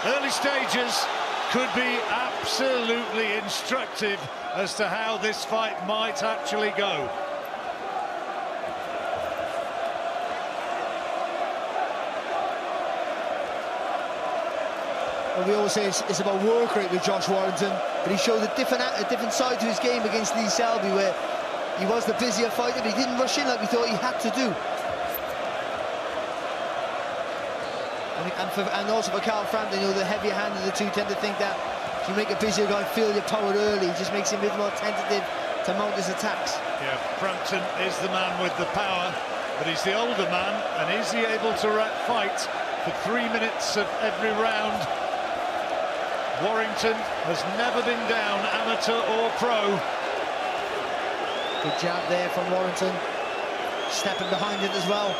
early stages could be absolutely instructive as to how this fight might actually go. Well, we always say it's about work rate with Josh Warrington, but he showed a different side to his game against Lee Selby, where he was the busier fighter, but he didn't rush in like we thought he had to do. And also for Carl Frampton, you know, the heavier hand of the two tend to think that if you make a busier guy feel your power early, it just makes him a bit more tentative to mount his attacks. Yeah, Frampton is the man with the power, but he's the older man, and is he able to fight for 3 minutes of every round? Warrington has never been down, amateur or pro. Good jab there from Warrington, stepping behind it as well.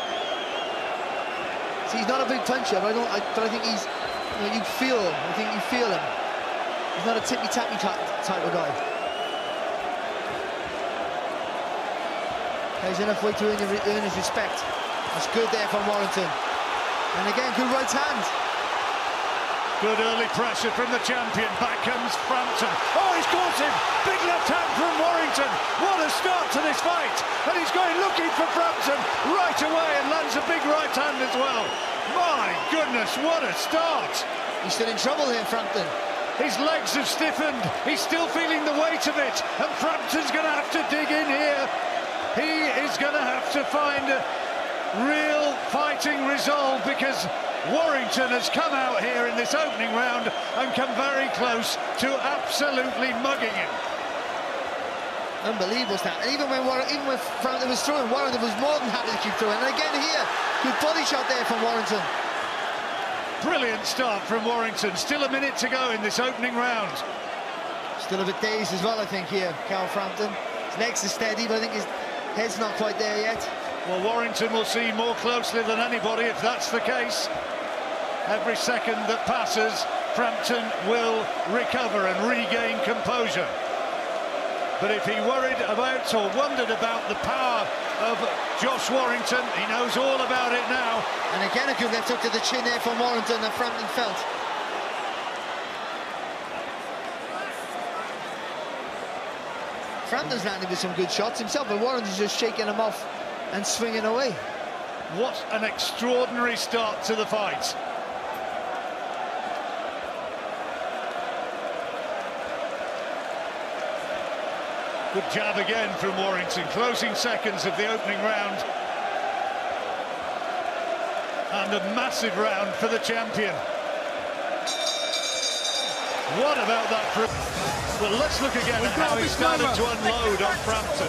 See, he's not a big puncher, but I think he's, you know, you feel him. I think you feel him. He's not a tippy-tappy type of guy. He's enough weight to earn his respect. That's good there from Warrington. And again, good right hand. Good early pressure from the champion. Back comes Frampton. Oh, he's caught him! Big left hand from Warrington. What a start to this fight! And he's going looking for Frampton right away and lands a big right hand as well. My goodness, what a start! He's still in trouble here, Frampton. His legs have stiffened. He's still feeling the weight of it. And Frampton's going to have to dig in here. He is going to have to find a real fighting resolve, because Warrington has come out here in this opening round and come very close to absolutely mugging him. Unbelievable stuff. And even when Frampton was throwing, Warrington was more than happy to keep throwing. And again here, good body shot there from Warrington. Brilliant start from Warrington. Still a minute to go in this opening round. Still a bit dazed as well, I think, here, Carl Frampton. His legs are steady, but I think his head's not quite there yet. Well, Warrington will see more closely than anybody if that's the case. Every second that passes, Frampton will recover and regain composure. But if he worried about or wondered about the power of Josh Warrington, he knows all about it now. And again, a good left hook to the chin there from Warrington that Frampton felt. Frampton's landing with some good shots himself, but Warrington's just shaking him off and swinging away. What an extraordinary start to the fight. Good jab again from Warrington, closing seconds of the opening round. And a massive round for the champion. What about that? Well, let's look again at how he started to unload on Frampton.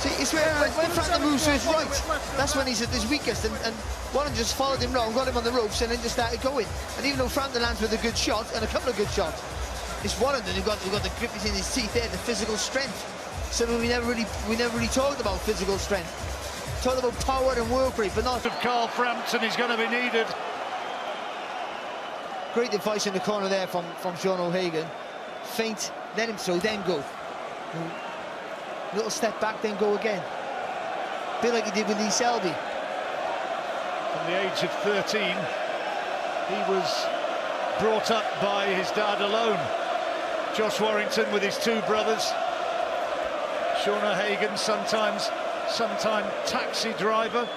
See, it's where when Frampton moves to his right, that's when he's at his weakest, and Warrington just followed him wrong, got him on the ropes, and then just started going. And even though Frampton lands with a good shot, and a couple of good shots, it's Warrington who got the grip between his teeth there, the physical strength. Something we never really talked about, physical strength. Talked about power and work rate, but not of Carl Frampton is going to be needed. Great advice in the corner there from Sean O'Hagan. Feint, let him throw, then go. Little step back, then go again. A bit like he did with Lee Selby. From the age of 13, he was brought up by his dad alone. Josh Warrington with his two brothers. Sean O'Hagan, sometime taxi driver.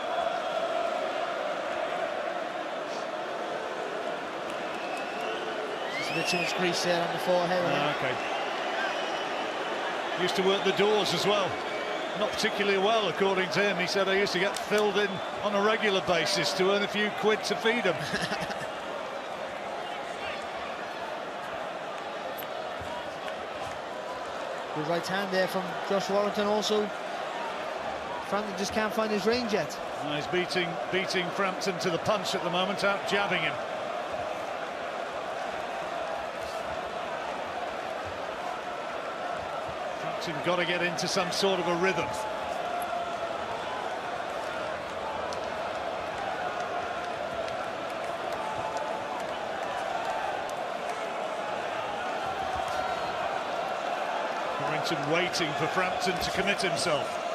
Just a bit too much grease there on the forehead. Okay. Used to work the doors as well. Not particularly well, according to him. He said, I used to get filled in on a regular basis to earn a few quid to feed him. Good right hand there from Josh Warrington also. Frampton just can't find his range yet. No, he's beating Frampton to the punch at the moment, out jabbing him. Frampton got to get into some sort of a rhythm. Warrington waiting for Frampton to commit himself.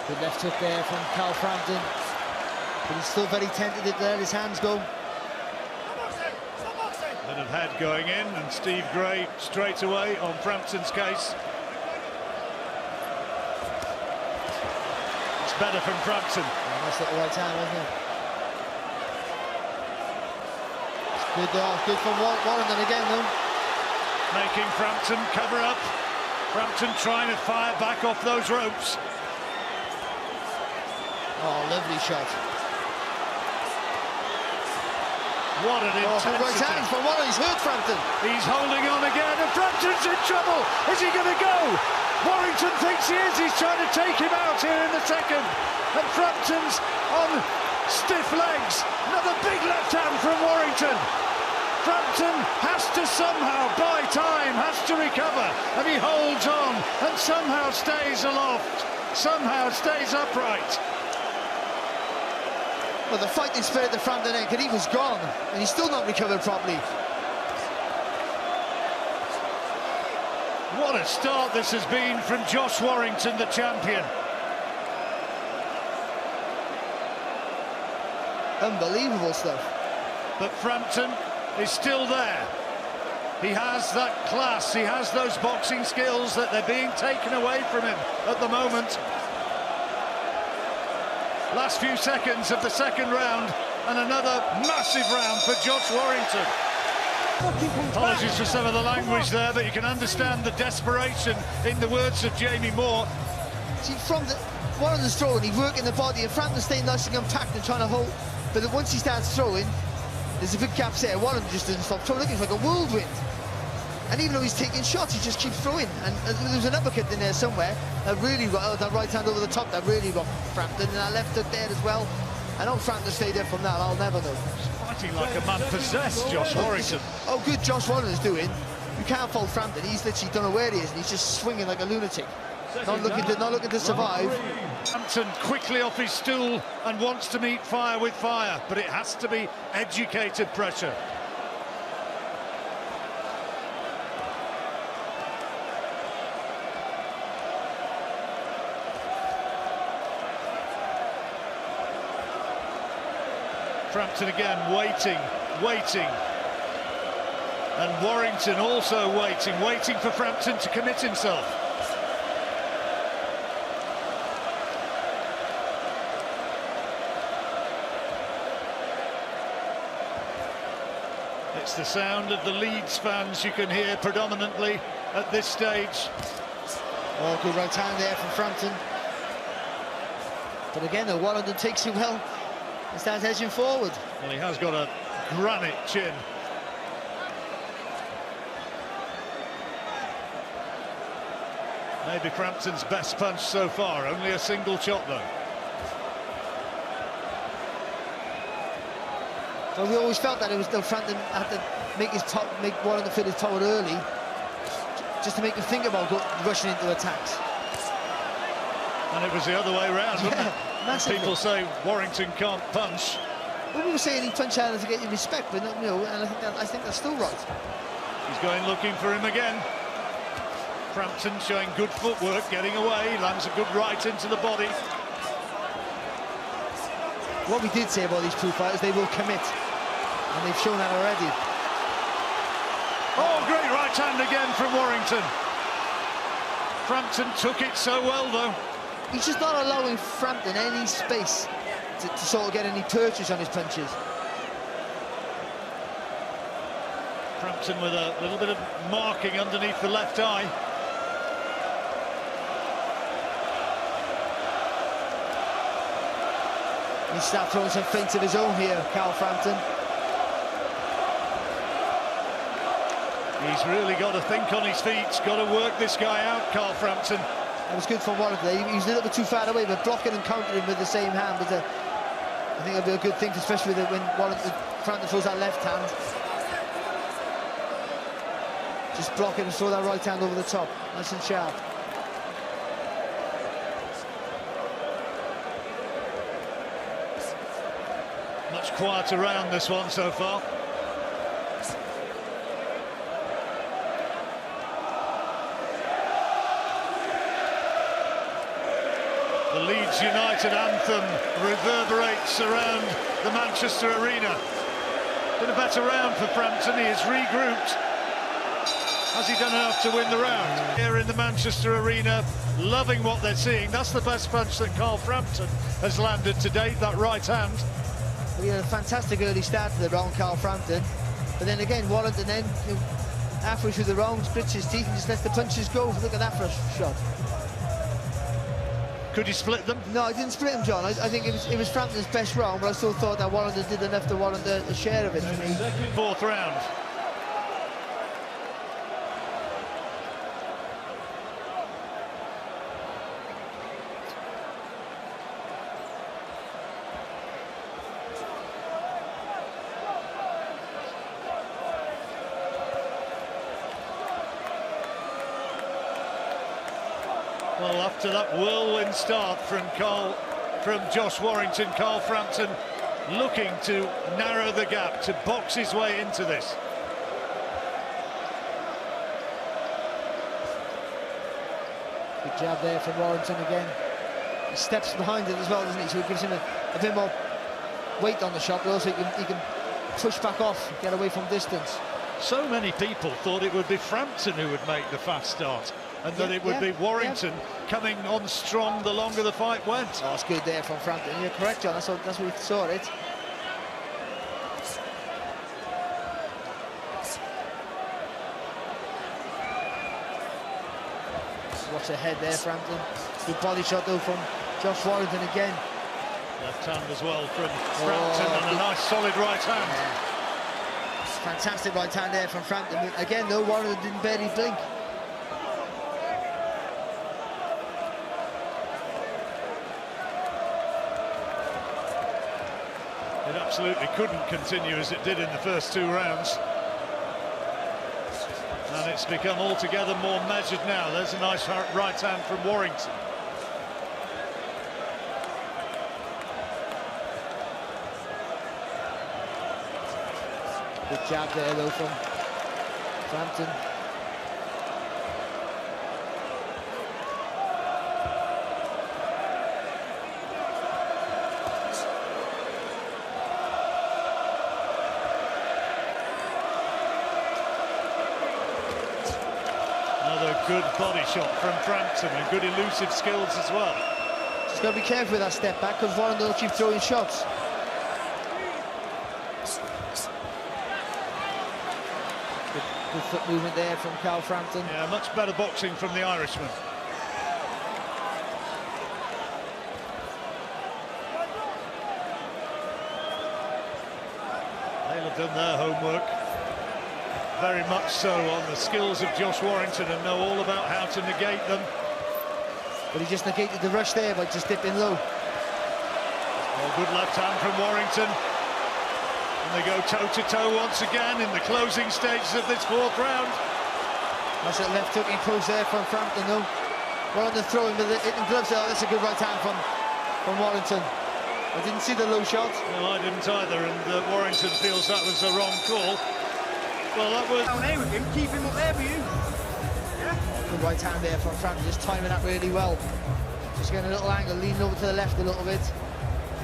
Good left hook there from Frampton, but he's still very tentative to let his hands go. Bit of head going in, and Steve Gray straight away on Frampton's case. It's better from Frampton. Yeah, nice little right hand, wasn't it? Good from Warrington again, though. Making Frampton cover up. Frampton trying to fire back off those ropes. Oh, lovely shot. What an intensity. Right hands from Warrington. He's hurt Frampton. He's holding on again, and Frampton's in trouble. Is he going to go? Warrington thinks he is. He's trying to take him out here in the second. And Frampton's on stiff legs. Another big left hand from Warrington. Frampton has to somehow buy time, has to recover, and he holds on and somehow stays aloft, somehow stays upright. Well, the fighting spirit of Frampton end, he was gone, and he's still not recovered properly. What a start this has been from Josh Warrington, the champion. Unbelievable stuff. But Frampton is still there. He has that class, he has those boxing skills that they're being taken away from him at the moment. Last few seconds of the second round, and another massive round for Josh Warrington. Apologies for some of the language there, but you can understand the desperation in the words of Jamie Moore. See, from Warrington's throwing, he's working the body, and Frampton staying nice and compact and trying to hold. But once he starts throwing, there's a big gap there. Warrington just doesn't stop throwing. Looking like a whirlwind. And even though he's taking shots, he just keeps throwing. And there was an uppercut in there somewhere that really got that right hand over the top that really got Frampton, and that left hook there as well. I know Frampton stayed there from that. I'll never know. Fighting like a man possessed, Josh Warrington. Oh, good Josh Warrington's doing. You can't fault Frampton. He's literally don't know where he is, and he's just swinging like a lunatic. Not looking to survive. Frampton quickly off his stool and wants to meet fire with fire, but it has to be educated pressure. Frampton again, waiting. And Warrington also waiting for Frampton to commit himself. It's the sound of the Leeds fans you can hear predominantly at this stage. Oh, good right hand there from Frampton. But again, though, Warrington takes him well and starts edging forward. Well, he has got a granite chin. Maybe Frampton's best punch so far, only a single shot though. Well, we always felt that it was though Frampton had to make Warrington feel his power early, just to make him think about rushing into attacks. And it was the other way around, wasn't it? Massively. People say Warrington can't punch. Well, we were saying he punched harder to get your respect, but you know, and I think that's still right. He's going looking for him again. Frampton showing good footwork, getting away, lands a good right into the body. What we did say about these two fighters, they will commit, and they've shown that already. Oh, great right hand again from Warrington. Frampton took it so well, though. He's just not allowing Frampton any space to sort of get any purchase on his punches. Frampton with a little bit of marking underneath the left eye. He's started throwing some feints of his own here, Frampton. He's really got to think on his feet, got to work this guy out, Frampton. That was good from Warrington. He was a little bit too far away, but blocking and countering with the same hand was I think it'll be a good thing, especially when Frampton throws that left hand. Just block it and throw that right hand over the top, nice and sharp. Much quieter round this one so far. The The Leeds United anthem reverberates around the Manchester Arena. Been a better round for Frampton. He has regrouped. Has he done enough to win the round? Here in the Manchester Arena, loving what they're seeing. That's the best punch that Carl Frampton has landed to date, that right hand. Well, he had a fantastic early start to the round, Carl Frampton. But then again, Warrington then, halfway through the round, grits his teeth and just lets the punches go. Look at that for a shot. Could you split them? No, I didn't split him, John. I think it was Frampton's best round, but I still thought that Warrington did enough to warrant a share of it for me. Fourth round. Well, after that whirlwind start from Josh Warrington, Carl Frampton looking to narrow the gap, to box his way into this. Good job there from Warrington again. He steps behind it as well, doesn't he? So it gives him a bit more weight on the shot, but also he can push back off, get away from distance. So many people thought it would be Frampton who would make the fast start, and that it would be Warrington coming on strong the longer the fight went. Oh, it's good there from Frampton. You're correct, John. That's what we saw it. Watch ahead there, Frampton. Good body shot though from Josh Warrington again. Left hand as well from Frampton, and a nice solid right hand. Yeah. Fantastic right hand there from Frampton. But again though, Warrington didn't barely blink. It absolutely couldn't continue as it did in the first two rounds. And it's become altogether more measured now. There's a nice right hand from Warrington. Good jab there though from Frampton. Another good body shot from Frampton, and good elusive skills as well. Just got to be careful with that step back, because Warrington will keep throwing shots. Good foot movement there from Carl Frampton. Yeah, much better boxing from the Irishman. They'll have done their homework. Very much so on the skills of Josh Warrington, and know all about how to negate them. But he just negated the rush there by just dipping low. Well, good left hand from Warrington. And they go toe-to-toe once again in the closing stages of this fourth round. That's a left hooking post there from Frampton though. Warrington throwing with it hitting gloves there. That's a good right hand from Warrington. I didn't see the low shot. No, I didn't either, and Warrington feels that was the wrong call. Well, that was... Down there with him, keep him up there for you. Yeah? Good right hand there from Frampton, just timing that really well. Just getting a little angle, leaning over to the left a little bit.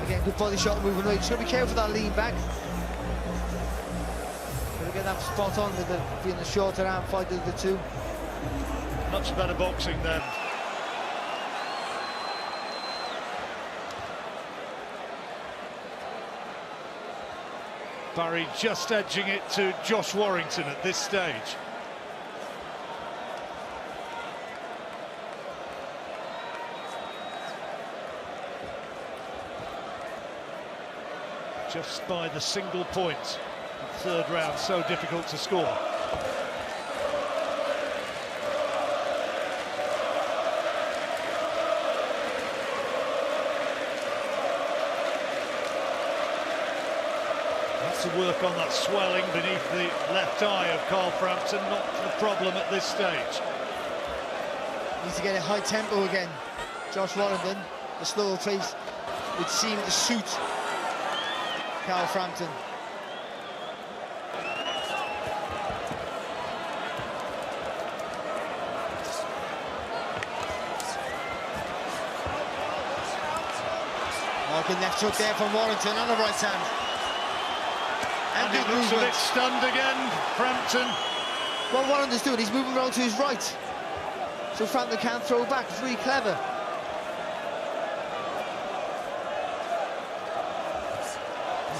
Again, good body shot moving right. Just got to be careful with that lean back. Got to get that spot on with being the shorter arm fight of the two. Much better boxing then. Barry just edging it to Josh Warrington at this stage. Just by the single point. The third round so difficult to score. To work on that swelling beneath the left eye of Carl Frampton, not the problem at this stage. Needs to get a high tempo again. Josh Warrington, the slower pace would seem to suit Carl Frampton. Good left hook there from Warrington on the right hand. And he looks a bit stunned again, Frampton. What Warrington's doing, he's moving around to his right. So Frampton can't throw back, it's really clever.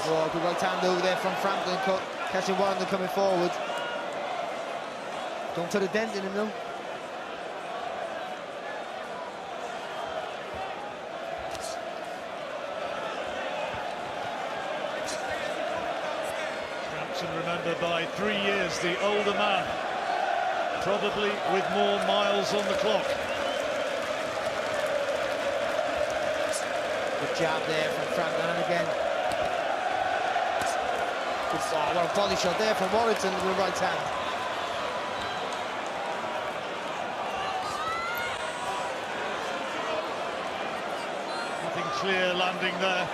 Oh, good right hand over there from Frampton, catching Warrington coming forward. Don't put a dent in him though. Remember, by 3 years the older man, probably with more miles on the clock. Good jab there from Frampton again. Good start. What a body shot there from Warrington with the right hand. Nothing clear landing there.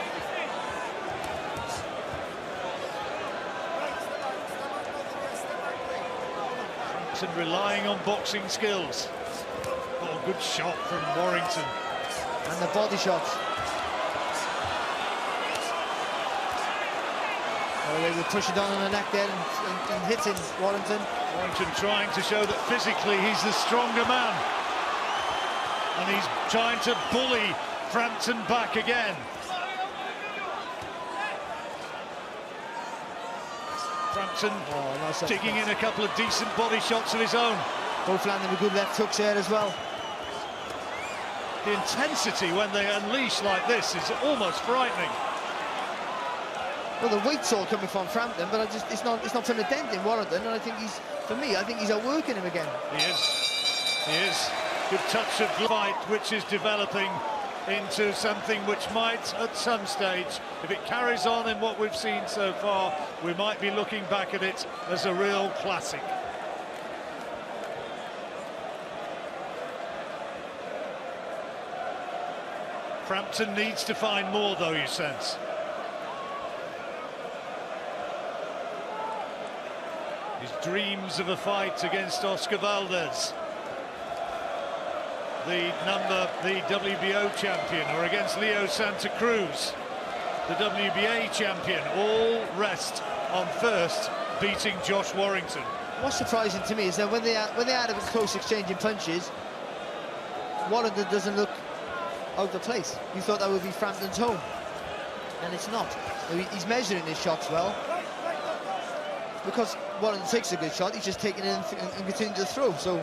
Relying on boxing skills. Oh, good shot from Warrington. And the body shots. Oh, they were pushing down on the neck there and hitting Warrington. Warrington trying to show that physically he's the stronger man. And he's trying to bully Frampton back again. Frampton digging in a couple of decent body shots of his own. Both landing with good left hooks there as well. The intensity when they unleash like this is almost frightening. Well, the weight's all coming from Frampton, but it's not putting a dent in Warrington, and I think he's outworking him again. He is. Good touch of fight, which is developing into something which might, at some stage, if it carries on in what we've seen so far, we might be looking back at it as a real classic. Frampton needs to find more, though, you sense. His dreams of a fight against Oscar Valdez, the WBO champion, or against Leo Santa Cruz, the WBA champion, all rest on first beating Josh Warrington. What's surprising to me is that when they had a close exchange in punches, Warrington doesn't look out of place. You thought that would be Frampton's home, and it's not. He's measuring his shots well. Because Warrington takes a good shot, he's just taking it and continuing to throw. So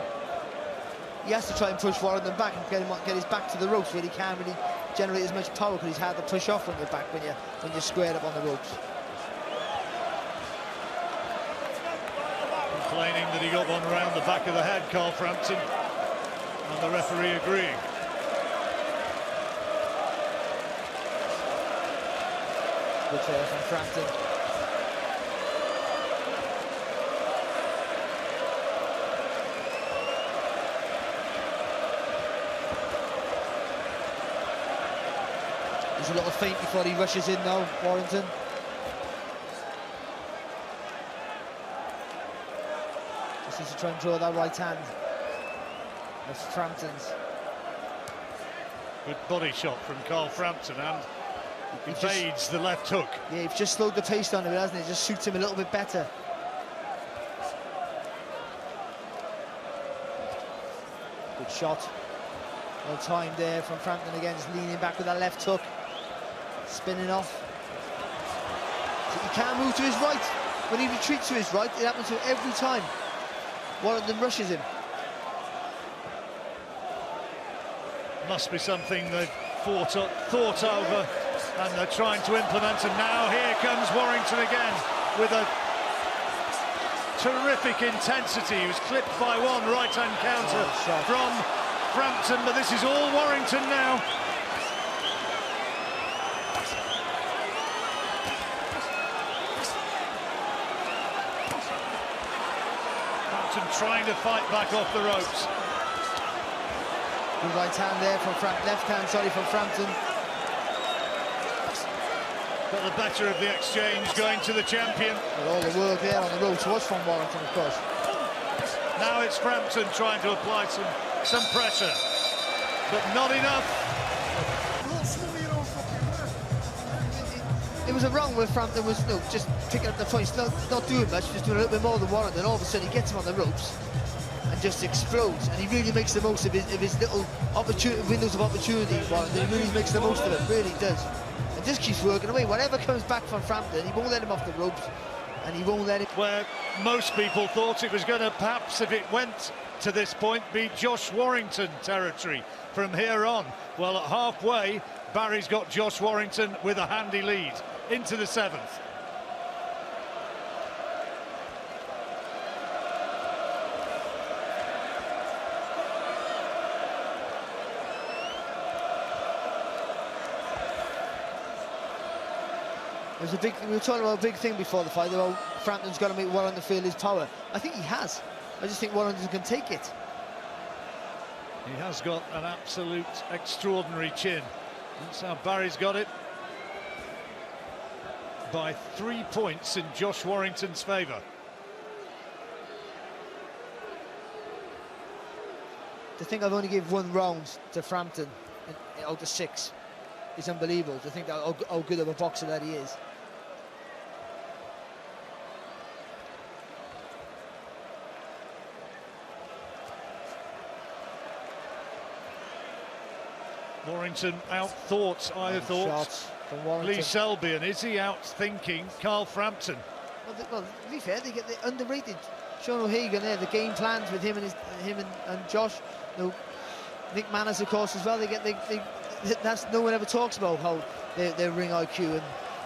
he has to try and push Warrington back and get his back to the ropes where he can't really generate as much power, because he's hard to push off from your back when you're squared up on the ropes. Complaining that he got one around the back of the head, Carl Frampton, and the referee agreeing. Good fair from Frampton. There's a little feint before he rushes in now, Warrington. Just needs to try and draw that right hand. That's Frampton's. Good body shot from Carl Frampton, and he evades the left hook. Yeah, he's just slowed the pace down a bit, hasn't he? It just suits him a little bit better. Good shot. Well timed there from Frampton again, just leaning back with that left hook. Spinning off. He can't move to his right. When he retreats to his right, it happens to him every time. Warrington rushes him. Must be something they've thought over, and they're trying to implement. And now here comes Warrington again with a terrific intensity. He was clipped by one right-hand counter from Frampton, but this is all Warrington now. Trying to fight back off the ropes. Good right hand there from left hand, from Frampton. Got the better of the exchange, going to the champion. With all the work there on the ropes was from Warrington, of course. Now it's Frampton trying to apply some pressure, but not enough. It was a wrong where Frampton was just picking up the points, not doing much, just doing a little bit more than Warrington. All of a sudden he gets him on the ropes and just explodes, and he really makes the most of his little windows of opportunity. Warrington, he really makes the most of it, really does, and just keeps working away. Whatever comes back from Frampton, he won't let him off the ropes, and he won't let it. Where most people thought it was going to, perhaps if it went to this point, be Josh Warrington territory from here on. Well, at halfway, Barry's got Josh Warrington with a handy lead into the 7th. There's a big. We were talking about a big thing before the fight. About Frampton's got to make Warrington feel his power. I think he has. I just think Warrington can take it. He has got an absolute extraordinary chin. That's how Barry's got it. By 3 points in Josh Warrington's favour. To think I've only given 1 round to Frampton out of 6 is unbelievable. To think that how good of a boxer that he is. Warrington out-thought, I thought, Shots from Warrington. Lee Selby, and is he out-thinking Carl Frampton? Well, to be fair, they get the underrated Sean O'Hagan there. The game plans with him and Josh. Nick Manners, of course, as well. That's no one ever talks about how their ring IQ and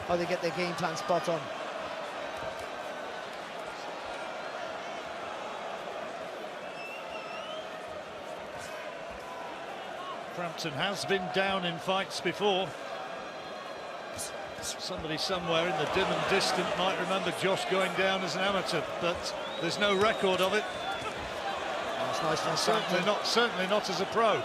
how they get their game plan spot on. Frampton has been down in fights before. Somebody somewhere in the dim and distant might remember Josh going down as an amateur, but there's no record of it. That's nice from Certainly not as a pro.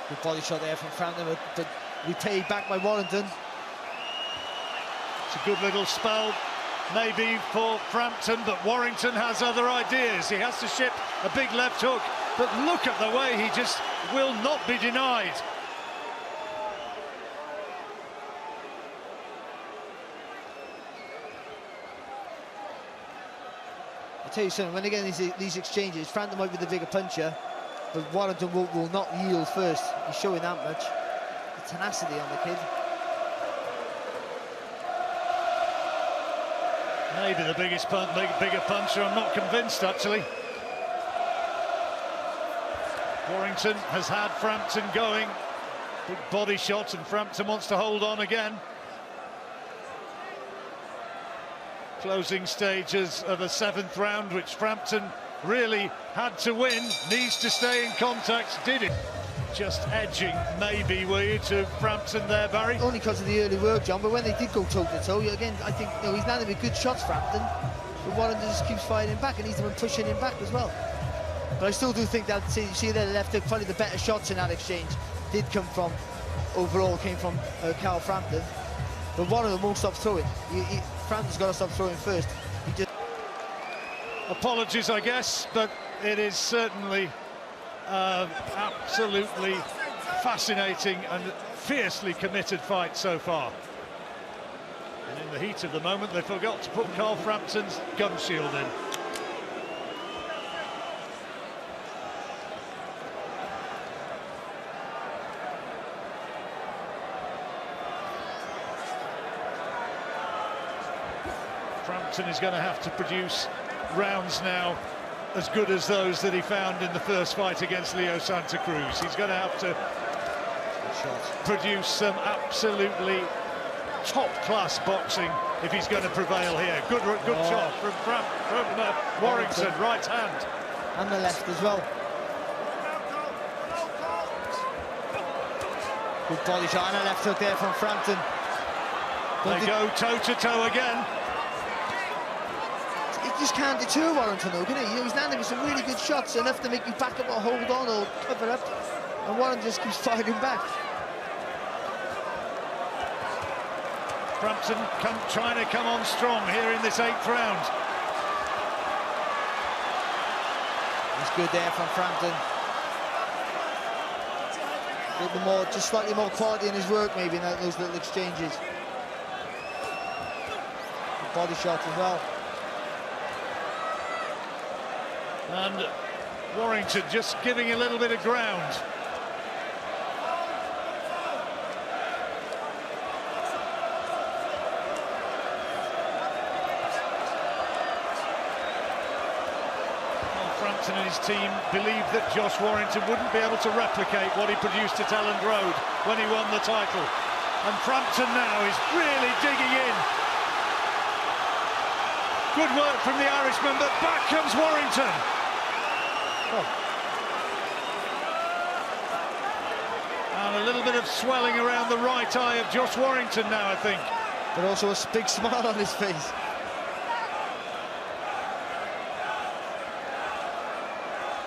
Good body shot there from Frampton, but repaid back by Warrington. It's a good little spell, maybe, for Frampton, but Warrington has other ideas. He has to ship a big left hook, but look at the way he just will not be denied. I'll tell you something, when they get these exchanges, Frampton might be the bigger puncher, but Warrington will not yield first. He's showing that much. The tenacity on the kid. Maybe the bigger puncher, I'm not convinced, actually. Warrington has had Frampton going. Big body shot, and Frampton wants to hold on again. Closing stages of a 7th round, which Frampton really had to win. Needs to stay in contact, did it? Just edging, maybe, were you, to Frampton there, Barry? Only because of the early work, John, but when they did go toe-to-toe, again, I think he's landing with good shots, Frampton, but Warrington just keeps fighting back, and he's the one pushing him back as well. But I still do think that, see there, the left hook, probably the better shots in that exchange did come from, overall, came from Carl Frampton. But Warrington won't stop throwing. Frampton's got to stop throwing first. He just... Apologies, I guess, but it is certainly absolutely fascinating and fiercely committed fight so far. And in the heat of the moment, they forgot to put Carl Frampton's gum shield in. Frampton is going to have to produce rounds now as good as those that he found in the first fight against Leo Santa Cruz. He's going to have to produce some absolutely top-class boxing if he's going to prevail here. Good shot from Warrington, right hand. And the left as well. Good body shot and a left hook there from Frampton. They go toe-to-toe again. He just can't deter Warrington though, can he? He's landing with some really good shots, enough to make you back up or hold on or cover up. And Warrington just keeps fighting back. Frampton trying to come on strong here in this 8th round. It's good there from Frampton. A little bit more, just slightly more quality in his work maybe in those little exchanges. Good body shots as well. And Warrington just giving a little bit of ground. Frampton and his team believed that Josh Warrington wouldn't be able to replicate what he produced at Elland Road when he won the title. And Frampton now is really digging in. Good work from the Irishman, but back comes Warrington. Oh. And a little bit of swelling around the right eye of Josh Warrington now, I think. But also a big smile on his face.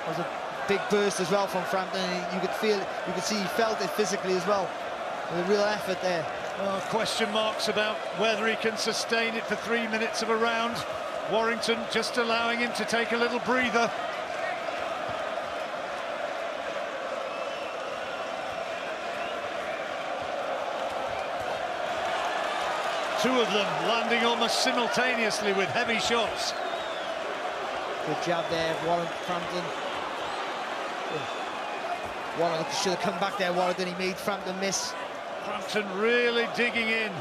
That was a big burst as well from Frampton. You could feel it, you could see he felt it physically as well. With a real effort there. Well, question marks about whether he can sustain it for 3 minutes of a round. Warrington just allowing him to take a little breather. Two of them landing almost simultaneously with heavy shots. Good job there, Frampton. Warrington should have come back there, Warrington. He made Frampton miss. Frampton really digging in.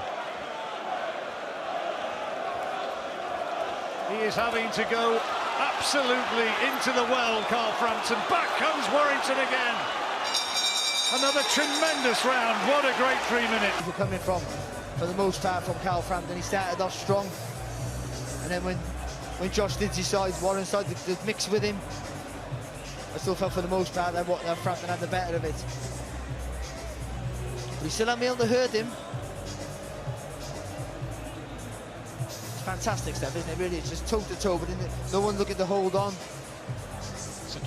He is having to go absolutely into the well, Carl Frampton. Back comes Warrington again. Another tremendous round. What a great 3 minutes. We're coming from, for the most part, from Carl Frampton. He started off strong. And then when Josh did decide, Warren started to mix with him. I still felt for the most part that Frampton had the better of it. But he still had been able to hurt him. It's fantastic stuff, isn't it? Really, it's just toe to toe, but no one looking to hold on.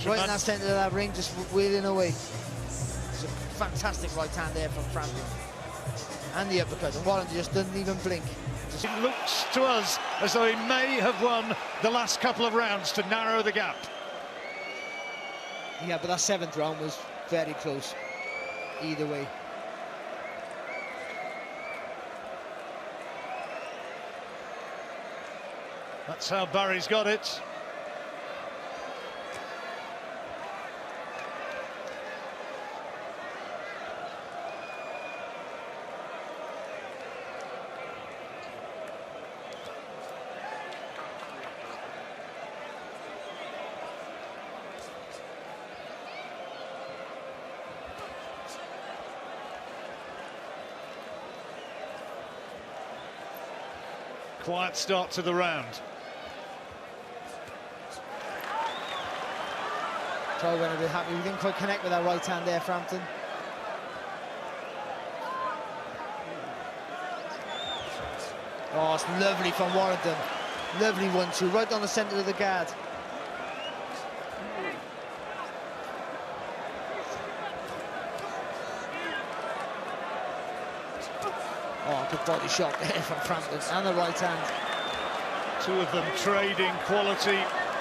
Right in that centre of that ring, just wheeling away. It's a fantastic right hand there from Frampton. And the uppercut, and Warren just doesn't even blink. It looks to us as though he may have won the last couple of rounds to narrow the gap. Yeah, but that 7th round was very close, either way. That's how Barry's got it. Quiet start to the round. Probably going to be happy. We didn't quite connect with that right hand there, Frampton. Oh, it's lovely from Warrington. Lovely 1-2, right down the centre of the guard. Oh, good body shot there from Frampton, and the right hand. Two of them trading quality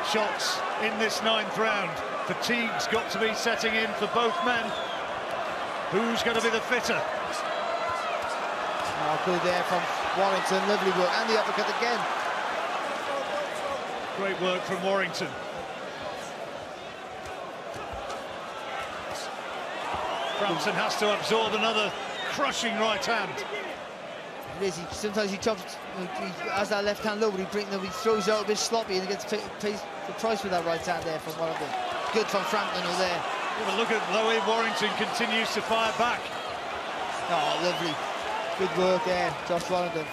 shots in this 9th round. Fatigue's got to be setting in for both men. Who's going to be the fitter? Oh, good there from Warrington, lovely work, and the uppercut again. Great work from Warrington. Frampton has to absorb another crushing right hand. It is, sometimes he chops, he has that left hand low, but he throws out a bit sloppy and he gets pays the price with that right hand there from Warrington. Good from Frampton there. Yeah, but look at the way Warrington continues to fire back. Oh, lovely. Good work there, Josh Warrington.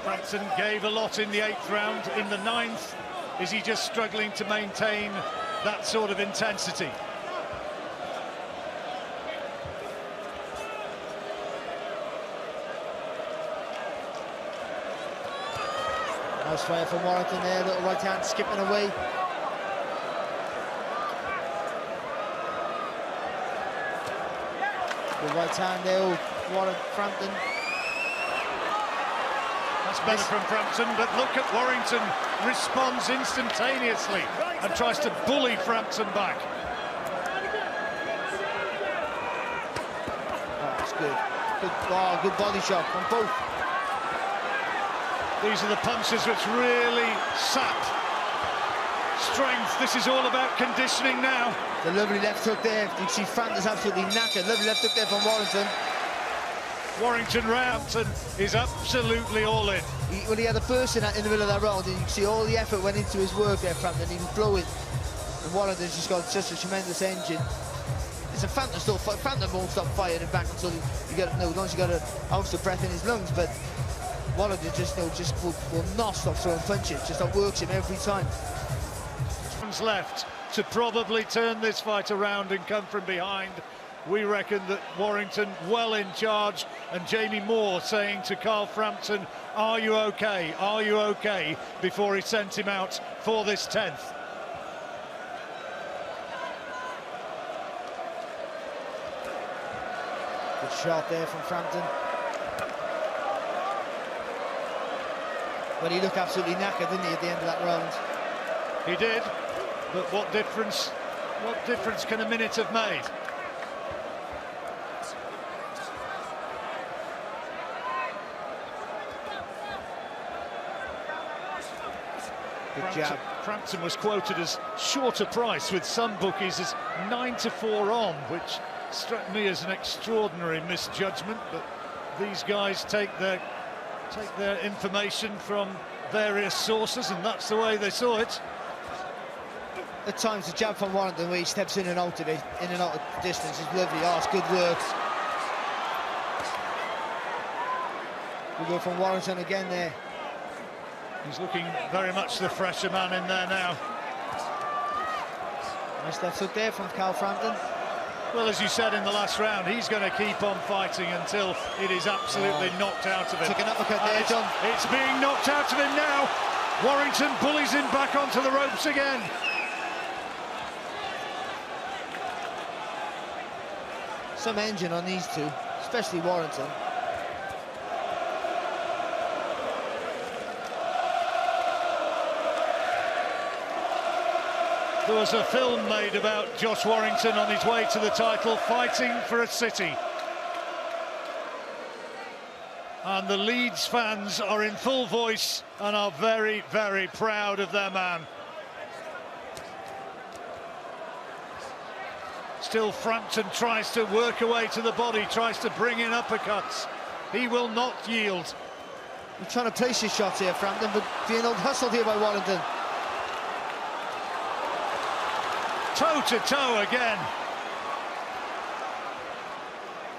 Frampton gave a lot in the 8th round. In the 9th, is he just struggling to maintain that sort of intensity? Nice fire from Warrington there, little right hand skipping away. Good right hand there, Frampton. That's better from Frampton, but look at Warrington responds instantaneously and tries to bully Frampton back. Oh, that's good. Good body shot from both. These are the punches which really sap strength. This is all about conditioning now. The lovely left hook there. You can see Frampton's absolutely knackered. Lovely left hook there from Warrington. Frampton is absolutely all in. He had a burst in the middle of that round, and you can see all the effort went into his work there, Frampton. He was blowing. And Warrington's just got such a tremendous engine. It's a Frampton still. Frampton won't stop firing it back until you get as long as you got an ounce of breath in his lungs. But Warrington just will not stop throwing punches. Just outworks him every time. Left to probably turn this fight around and come from behind. We reckon that Warrington well in charge, and Jamie Moore saying to Carl Frampton, "Are you okay? Are you okay?" before he sent him out for this 10th. Good shot there from Frampton. Well, he looked absolutely knackered, didn't he, at the end of that round? He did, but what difference can a minute have made? Good jab. Frampton was quoted as shorter price with some bookies as 9-4 on, which struck me as an extraordinary misjudgment, but these guys take their information from various sources, and that's the way they saw it. At times, the jab from Warrington, where he steps in and out of it, in and out of the distance, is lovely. Oh, it's good work. We go from Warrington again there. He's looking very much the fresher man in there now. Nice left hook there from Carl Frampton. Well, as you said in the last round, he's going to keep on fighting until it is absolutely knocked out of him. Took an uppercut there, John. It's being knocked out of him now. Warrington bullies him back onto the ropes again. Some engine on these two, especially Warrington. There was a film made about Josh Warrington on his way to the title, fighting for a city. And the Leeds fans are in full voice and are very, very proud of their man. Still, Frampton tries to work away to the body, tries to bring in uppercuts. He will not yield. He's trying to place his shots here, Frampton, but being out-hustled here by Warrington. Toe-to-toe again.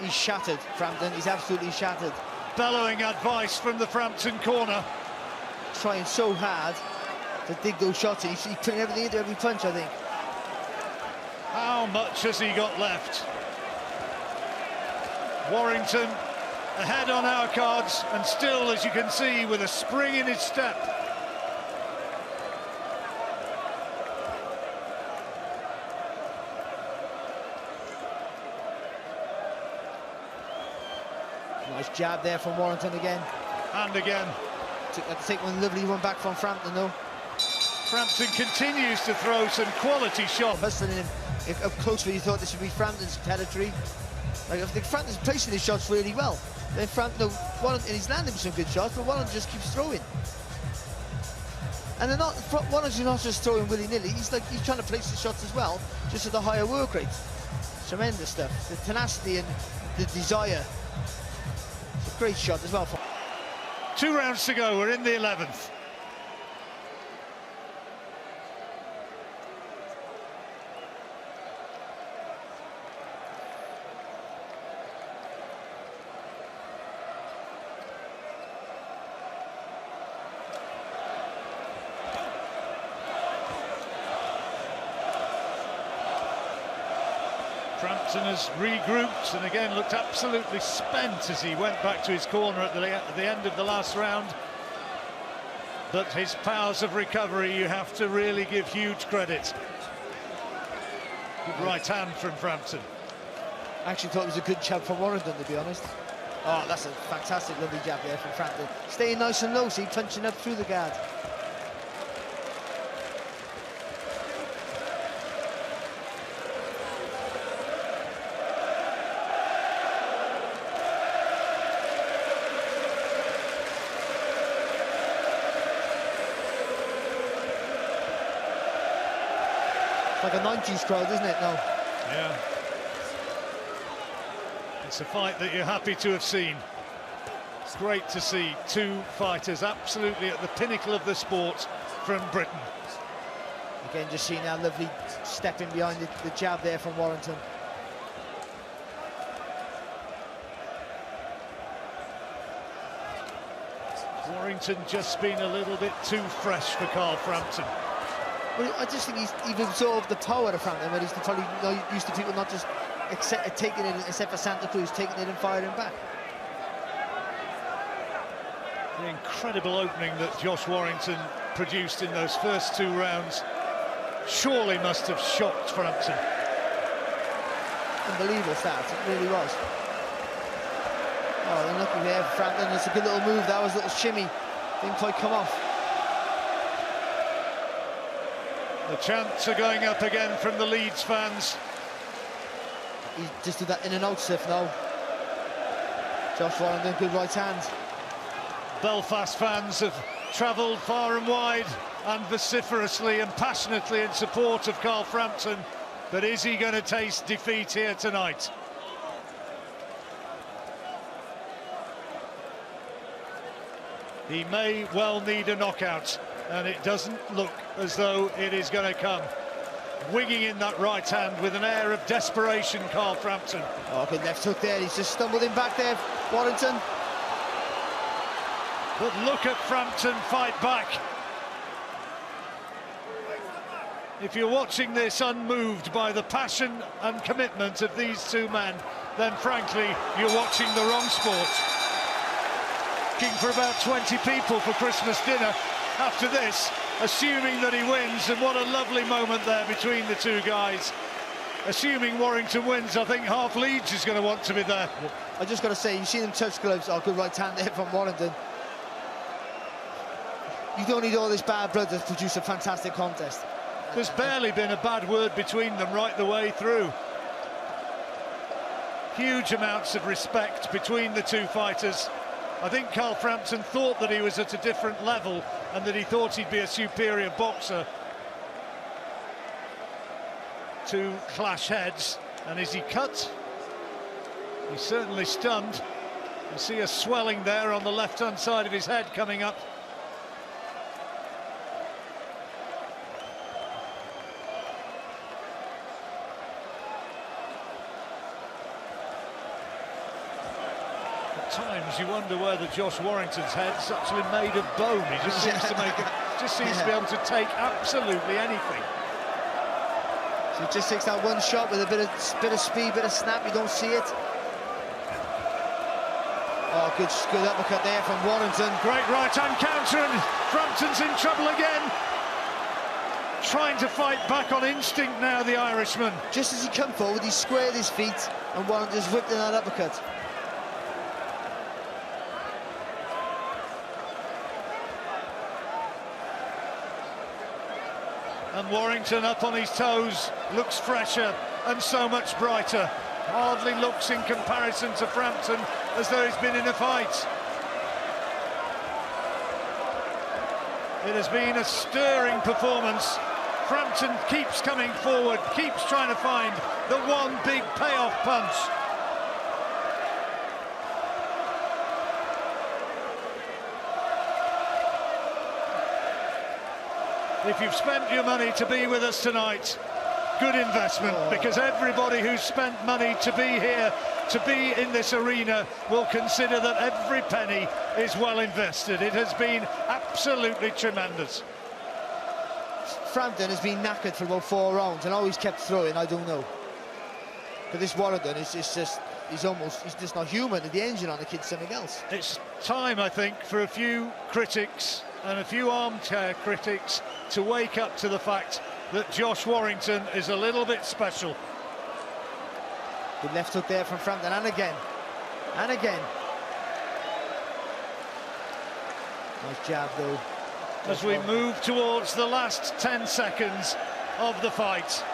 He's shattered, Frampton. He's absolutely shattered. Bellowing advice from the Frampton corner. Trying so hard to dig those shots in. He's putting everything into every punch, I think. How much has he got left? Warrington ahead on our cards, and still, as you can see, with a spring in his step. Nice jab there from Warrington again. And again. Had to take one lovely one back from Frampton, though. Frampton continues to throw some quality shots. Hustling him up close where you thought this would be Frampton's territory. Like, I think Frampton's placing his shots really well. Then Frampton, Warrington, he's landing some good shots, but Warrington just keeps throwing. And they're not, Warrington's not just throwing willy-nilly. He's trying to place his shots as well, just at a higher work rate. Tremendous stuff. The tenacity and the desire. It's a great shot as well. 2 rounds to go. We're in the 11th. Frampton has regrouped and again looked absolutely spent as he went back to his corner at the end of the last round. But his powers of recovery, you have to really give huge credit. Good right hand from Frampton. I actually thought it was a good jab from Warrington, to be honest. Oh, that's a fantastic, lovely jab there from Frampton. Staying nice and low, see, punching up through the guard. It's like a 90s crowd, isn't it, now? Yeah. It's a fight that you're happy to have seen. It's great to see two fighters absolutely at the pinnacle of the sport from Britain. Again, just seeing that lovely stepping behind the jab there from Warrington. Warrington just been a little bit too fresh for Carl Frampton. Well, I just think he's absorbed the power of Frampton, but he's probably used to people not just taking it, except for Santa Cruz, taking it and firing back. The incredible opening that Josh Warrington produced in those first two rounds surely must have shocked Frampton. Unbelievable start, it really was. Oh, then looking there, Frampton, it's a good little move, that was a little shimmy, didn't quite come off. The chants are going up again from the Leeds fans. He just did that in and out stiff now. Josh Warrington, good right hand. Belfast fans have travelled far and wide and vociferously and passionately in support of Carl Frampton, but is he going to taste defeat here tonight? He may well need a knockout, and it doesn't look as though it is going to come. Winging in that right hand with an air of desperation, Carl Frampton. Oh, good left hook there, he's just stumbled in back there, Warrington. But look at Frampton fight back. If you're watching this unmoved by the passion and commitment of these two men, then frankly, you're watching the wrong sport. Looking for about 20 people for Christmas dinner after this, assuming that he wins, and what a lovely moment there between the two guys. Assuming Warrington wins, I think half Leeds is going to want to be there. I just got to say, you see them touch gloves. Oh, good right hand there from Warrington. You don't need all this bad blood to produce a fantastic contest. There's barely been a bad word between them right the way through. Huge amounts of respect between the two fighters. I think Carl Frampton thought that he was at a different level and that he thought he'd be a superior boxer to clash heads. And is he cut? He's certainly stunned. You see a swelling there on the left-hand side of his head coming up. Times you wonder whether Josh Warrington's head's actually made of bone. He just seems to make it, just seems to be able to take absolutely anything. So he just takes that one shot with a bit of speed, bit of snap. You don't see it. Oh, good uppercut there from Warrington. Great right hand counter, and Frampton's in trouble again. Trying to fight back on instinct now, the Irishman. Just as he come forward, he squared his feet, and Warrington just whipped in that uppercut. And Warrington up on his toes, looks fresher and so much brighter. Hardly looks in comparison to Frampton as though he's been in a fight. It has been a stirring performance. Frampton keeps coming forward, keeps trying to find the one big payoff punch. If you've spent your money to be with us tonight, good investment, because everybody who's spent money to be here, to be in this arena, will consider that every penny is well invested. It has been absolutely tremendous. Frampton has been knackered for about 4 rounds and always kept throwing. I don't know. But this Warrington is he's just not human. The engine on the kid's something else. It's time, I think, for a few critics and a few armchair critics to wake up to the fact that Josh Warrington is a little bit special. Good left hook there from Frampton, and again. And again. Nice jab, though. As we move towards the last 10 seconds of the fight.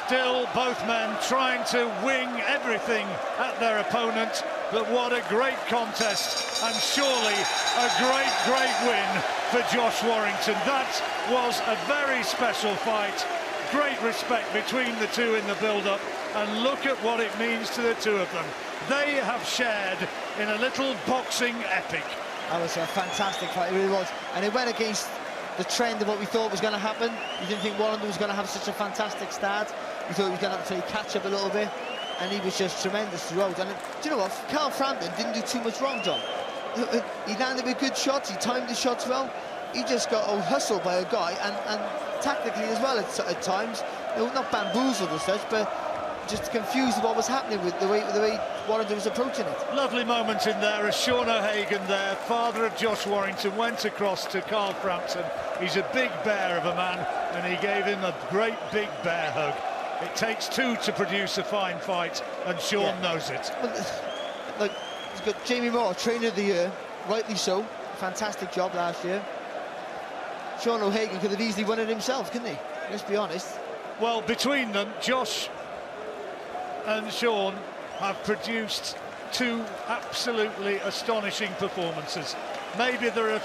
Still both men trying to wing everything at their opponent, but what a great contest, and surely a great win for Josh Warrington. That was a very special fight. Great respect between the two in the build-up, and look at what it means to the two of them. They have shared in a little boxing epic. That was a fantastic fight, it really was. And it went against the trend of what we thought was going to happen. We didn't think Warrington was going to have such a fantastic start. We thought he was going to have to play catch up a little bit, and he was just tremendous throughout. And do you know what? Carl Frampton didn't do too much wrong, John. He landed with good shots, he timed the shots well. He just got hustled by a guy, and tactically as well at times. Not bamboozled as such, but just confused with what was happening with the way Warrington was approaching it. Lovely moment in there as Sean O'Hagan there, father of Josh Warrington, went across to Carl Frampton. He's a big bear of a man, and he gave him a great big bear hug. It takes two to produce a fine fight, and Sean knows it. Well, like, he's got Jamie Moore, Trainer of the Year, rightly so. Fantastic job last year. Sean O'Hagan could have easily won it himself, couldn't he? Let's be honest. Well, between them, Josh and Sean have produced two absolutely astonishing performances. Maybe there are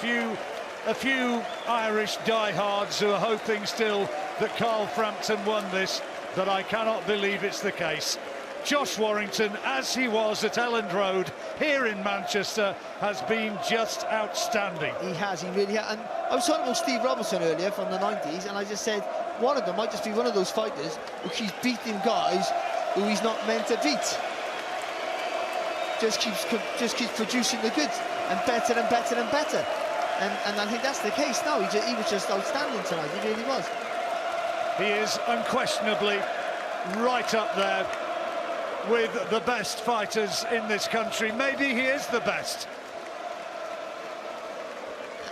a few Irish diehards who are hoping still that Carl Frampton won this, but I cannot believe it's the case. Josh Warrington, as he was at Elland Road here in Manchester, has been just outstanding. He has, he really has. And I was talking about Steve Robinson earlier from the 90s, and I just said one of them might just be one of those fighters who keeps beating guys who he's not meant to beat. Just keeps producing the goods, and better and better and better. And I think that's the case now. He was just outstanding tonight, he really was. He is unquestionably right up there with the best fighters in this country. Maybe he is the best.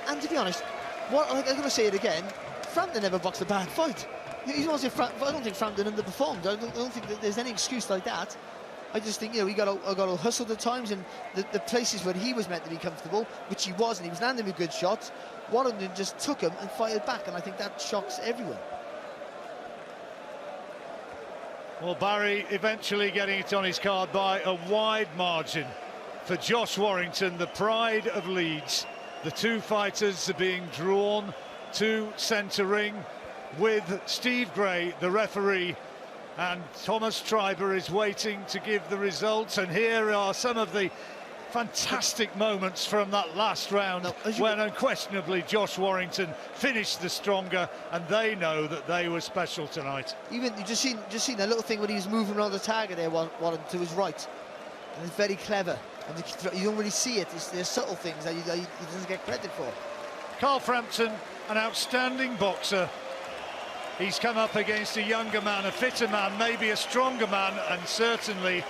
And to be honest, I'm going to say it again, Frampton never boxed a bad fight. I don't think Frampton underperformed. I don't think that there's any excuse like that. I just think, he got to hustle at times, and the places where he was meant to be comfortable, which he was, and he was landing with good shots, Warrington just took him and fired back, and I think that shocks everyone. Well, Barry eventually getting it on his card by a wide margin for Josh Warrington, the pride of Leeds. The two fighters are being drawn to centre ring with Steve Gray, the referee, and Thomas Treiber is waiting to give the results. And here are some of the fantastic moments from that last round, when unquestionably Josh Warrington finished the stronger, and they know that they were special tonight. Even you just seen that little thing when he was moving around the target there, Warrington to his right, and it's very clever. And you don't really see it. There's subtle things that he doesn't get credit for. Carl Frampton, an outstanding boxer. He's come up against a younger man, a fitter man, maybe a stronger man, and certainly,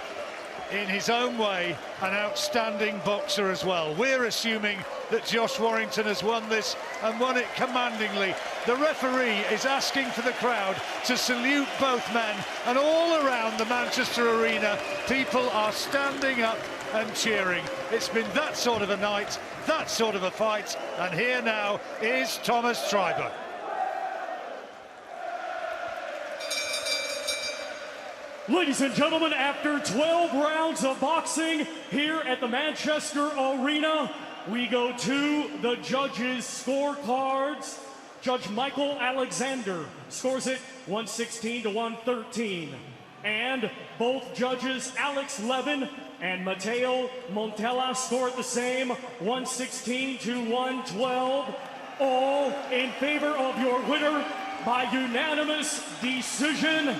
in his own way, an outstanding boxer as well. We're assuming that Josh Warrington has won this, and won it commandingly. The referee is asking for the crowd to salute both men, and all around the Manchester arena, people are standing up and cheering. It's been that sort of a night, that sort of a fight, and here now is Thomas Treiber. Ladies and gentlemen, after 12 rounds of boxing here at the Manchester Arena, we go to the judges' scorecards. Judge Michael Alexander scores it 116 to 113. And both judges, Alex Levin and Mateo Montella, score it the same, 116 to 112. All in favor of your winner by unanimous decision.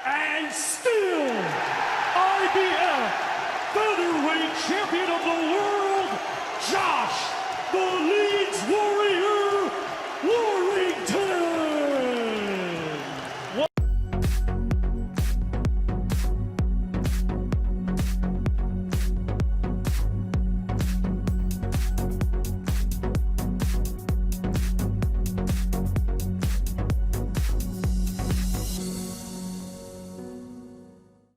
And still, IBF Featherweight Champion